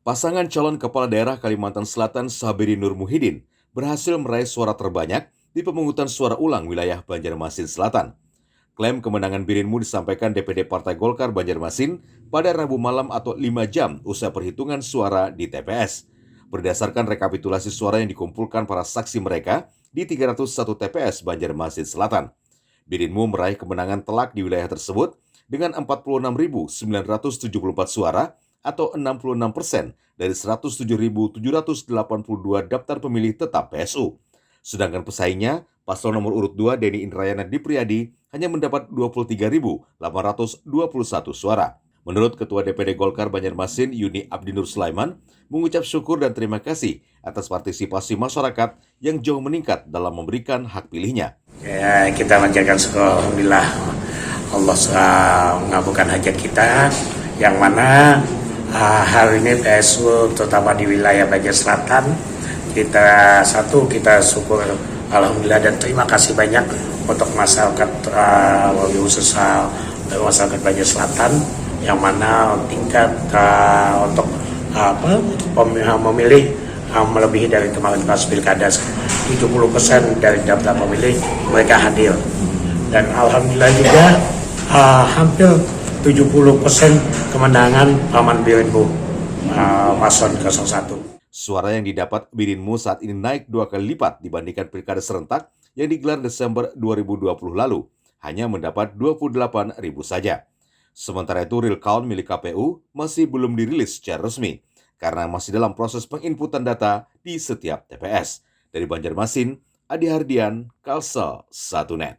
Pasangan calon kepala daerah Kalimantan Selatan Saberi Nur Muhyiddin berhasil meraih suara terbanyak di pemungutan suara ulang wilayah Banjarmasin Selatan. Klaim kemenangan Birinmu disampaikan DPD Partai Golkar Banjarmasin pada Rabu malam atau 5 jam usai perhitungan suara di TPS. Berdasarkan rekapitulasi suara yang dikumpulkan para saksi mereka di 301 TPS Banjarmasin Selatan. Birinmu meraih kemenangan telak di wilayah tersebut dengan 46.974 suara atau 66% dari 107.782 daftar pemilih tetap PSU. Sedangkan pesaingnya, paslon nomor urut 2 Denny Indrayana Dipriadi hanya mendapat 23.821 suara. Menurut Ketua DPD Golkar Banjarmasin Yuni Abdinur Sulaiman, mengucap syukur dan terima kasih atas partisipasi masyarakat yang jauh meningkat dalam memberikan hak pilihnya. Ya, kita menjaga syukur, alhamdulillah Allah mengabulkan hajat kita, yang mana hari ini PSU terutama di wilayah Banjar Selatan kita syukur alhamdulillah dan terima kasih banyak untuk masyarakat khususnya masyarakat Banjar Selatan, yang mana tingkat untuk memilih melebihi dari kemarin pas pilkada 70% dari daftar pemilih mereka hadir, dan alhamdulillah juga hampir 70% kemenangan Paman Birinmu paslon 01. Suara yang didapat Birinmu saat ini naik 2 kali lipat dibandingkan pilkada serentak yang digelar Desember 2020 lalu, hanya mendapat 28.000 saja. Sementara itu, real count milik KPU masih belum dirilis secara resmi, karena masih dalam proses penginputan data di setiap TPS. Dari Banjarmasin, Adi Hardian, Kalsel 1net.